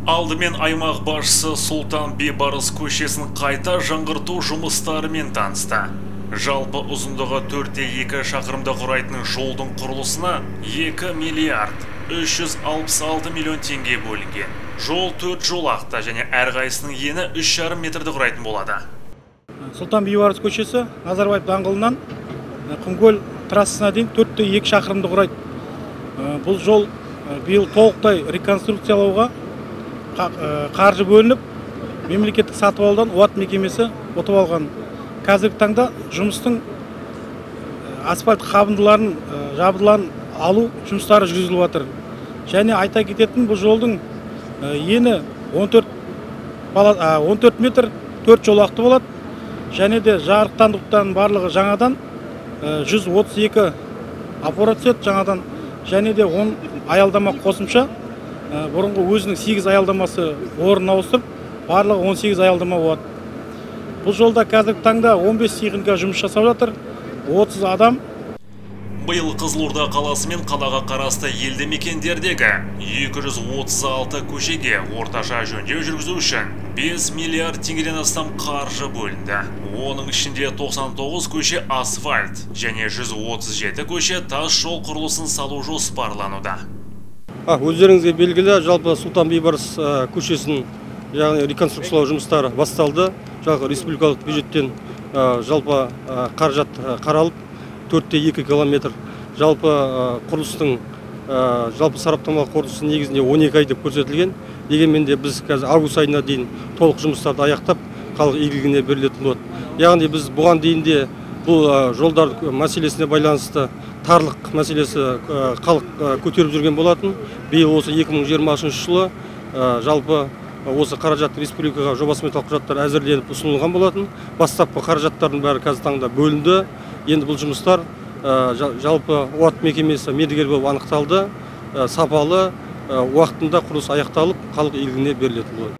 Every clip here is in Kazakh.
Алдымен аймақ басшысы Сұлтан Бейбарыс көшесін қайта жаңғырту жұмыстарымен танысты. Жалпы ұзындығы 4,2 шақырымды құрайтын жолдың құрылысына 2 миллиард 366 миллион теңге бөлінген. Жол 4 жолақты және әрқайсының ені 3,5 метрді құрайтын болады. Сұлтан Бейбарыс көшесі Назарбаев даңғылынан Құмкөл трассасына дейін 4,2 шақырымды құрайды. Бұл жол биыл толықтай реконструкциялауға қаржы бөлініп, мемлекеттік сатып алудан УАТ мекемесі ұтып алған. Қазіргі таңда жұмыстың асфальт қабындыларын, жабындыларын алу жұмыстары жүргізіліп жатыр. Және айта кететін, бұл жолдың ені 14 метр 4 жолақты болады. Және де жарықтандырудың барлығы жаңадан 132 опора түседі жаңадан. Және де 10 аялдама қосымша, бұрынғы өзінің 8 аялдамасы орнын ауыстырып, барлығы 18 аялдама болады. Бұл жолда қазіргі таңда 15 техника жұмыс жасап жатыр, 30 адам. Биыл Қызылорда қаласы мен қалаға қарасты елді мекендердегі 236 көшеге орташа жөндеу жүргізу үшін 5 миллиард теңгеден астам қаржы бөлінді. Оның ішінде 99 көше асфальт және 137 көше тас жол құрылысын салу жоспарлануда. Өздеріңізге белгілі, жалпы Сұлтан Бейбарыс көшесінің реконструкциялау жұмыстары басталды. Жалпы республикалық бюджеттен жалпы қаражат қаралып 4,2 километр. Жалпы құрылыстың жалпы сараптамалық қорытындысы негізінде 12 ай деп көрсетілген. Дегенмен де біз қазір август айына дейін толық жұмыстарды аяқтап, халық игілігіне берілетін болады. Яғни біз бұған дейін де бұл жолдар мәселесіне байланысты тарлық мәселесі халық көтеріп жүрген болатын. Биыл осы 2020 жылы жалпы осы қаражат республикаға жоба сметалық құжаттар әзірленіп ұсынылған болатын. Бастапқы қаражаттардың бәрі қазір таңда бөлінді. Енді бұл жұмыстар жалпы УАТ мекемесі мердігер болып анықталды. Сапалы уақытында құрылыс аяқталып, халық игілігіне берілетін болады.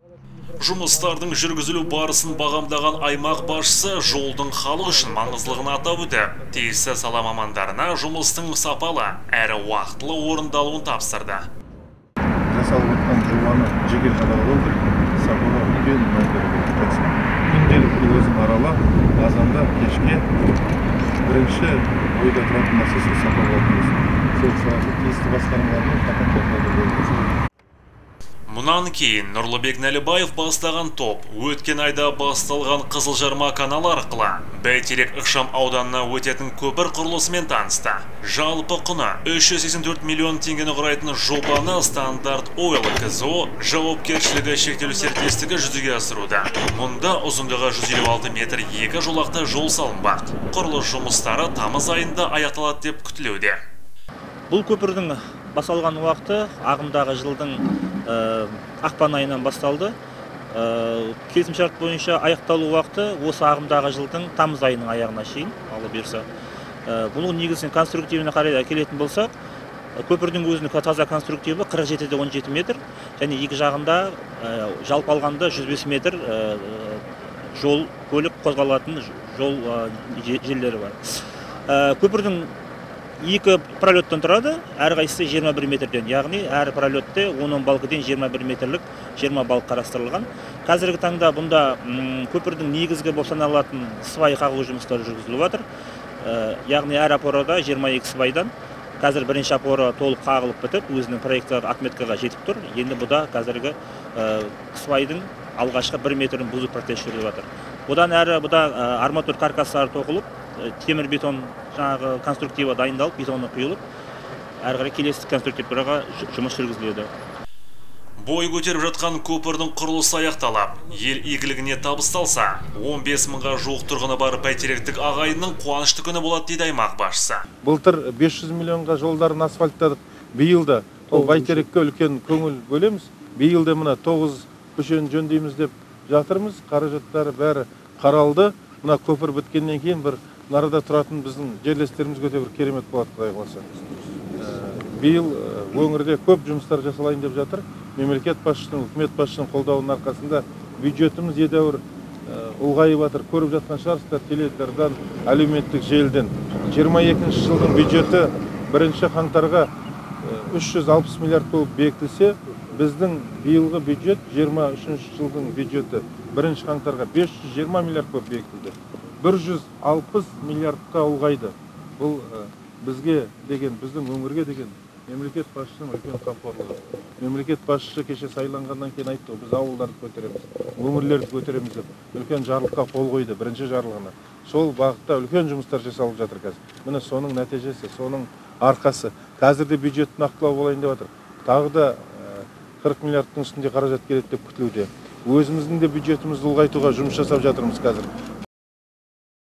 Жұмыстардың жүргізілу барысын бағамдаған аймақ басшысы жолдың халық үшін маңыздылығын атап өтіп, тиісті сала мамандарына жұмыстың сапалы әрі уақытылы орындалуын тапсырды. Жасалып отқан жобаны жеке қадағалау керек, сапаға үлкен мән беру. Күнделікті өзін аралап, азанда кешке бірінші ойда тұратын нәрсесі сапа болатын. Сол саласы тиісті басқармалармен қатаң бақылауда болуы. Мұнан кейін Нұрлыбек Нәлібаев бастаған топ өткен айда басталған Қызылжарма каналы арқылы Бәйтерек ықшам ауданына өтетін көпір құрылысымен танысты. Жалпы құны 384 миллион теңгені құрайтын жобаны Стандарт Ойл КЗО жауапкершілігі шектеулі серіктестігі жүзеге асыруда. Мұнда ұзындығы 156 метр 2 жолақты жол салынбақ. Құрылыс жұмыстары тамыз айында аяқталады деп күтілуде. Бұл көпірдің басталған уақыты ағымдағы жылдың ақпан айынан басталды. Келісімшарт бойынша аяқталу уақыты осы ағымдағы жылдың тамыз айының аяғына шейін алып берсе. Бұның негізінен конструктивіне қарай келетін болсақ, көпірдің өзінің таза конструктиві 47-17 метр және екі жағында жалпы алғанда 105 метр жол көлік қозғалатын жол желілері бар. Көпірдің екі пролеттен тұрады, әрқайсысы 21 метрден, яғни әр пролетте 10 балкіден 21 метрлік 20 балк қарастырылған. Қазіргі таңда бұнда көпірдің негізгі болып саналатын свай қағу жұмыстары жүргізіліп жатыр. Яғни әр опорада 22 свайдан қазір бірінші опора толық қағылып бітіп, өзінің проекттік отметкаға жетіп тұр. Енді бұда қазіргі свайдың алғашқы 1 метрін бұзу процесі жүргізіліп жатыр. Бұдан әрі бұда арматур каркастары тоқылып, темір бетон жаңағы конструктива дайындалып, бетоны құйылып, әрі қарай келесі конструктиваға жұмыс жүргізіледі. Бой көтеріп жатқан көпірдің құрылысы аяқталып, ел игілігіне табысталса, 15 мыңға жуық тұрғыны бар бәйтеректік ағайынның қуанышты күні болады дейді аймақ басшысы. Былтыр 500 миллионға жолдарын асфальттадық. Биылда бәйтерекке үлкен көңіл бөлеміз. Биылда мына 9 көшені жөндейміз деп жатырмыз. Қаражаттары бәрі қаралды. Мына көпір біткеннен кейін бір нарада тұратын біздің жерлестерімізге де бір керемет болады, Құдай қаласа. Биыл өңірде көп жұмыстар жасалайын деп жатыр. Мемлекет басшысының, үкімет басшысының қолдауының арқасында бюджетіміз едәуір ұлғайып жатыр. Көріп жатқан шығарсыздар теледидардан, әлеуметтік желіден. 22 жылдың бюджеті 1 қаңтарға 360 миллиард болып бекітілсе, біздің биылғы бюджет 23 жылдың бюджеті 1 қаңтарға 520 миллиард болып бекітілді. 160 миллиардқа ұлғайды. Бұл бізге деген, біздің өңірге деген мемлекет басшысының үлкен қамқорлығы. Мемлекет басшысы кеше сайланғаннан кейін айтты, біз ауылдарды көтереміз, өңірлерді көтереміз деп үлкен жарлыққа қол қойды, бірінші жарлығына. Сол бағытта үлкен жұмыстар жасалып жатыр қазір. Міне соның нәтижесі, соның арқасы. Қазір де бюджетті нақтылау болайын деп жатыр. Тағы да 40 миллиардтың үстінде қаражат келеді деп күтілуде. Өзіміздің де бюджетімізді ұлғайтуға жұмыс жасап жатырмыз қазір.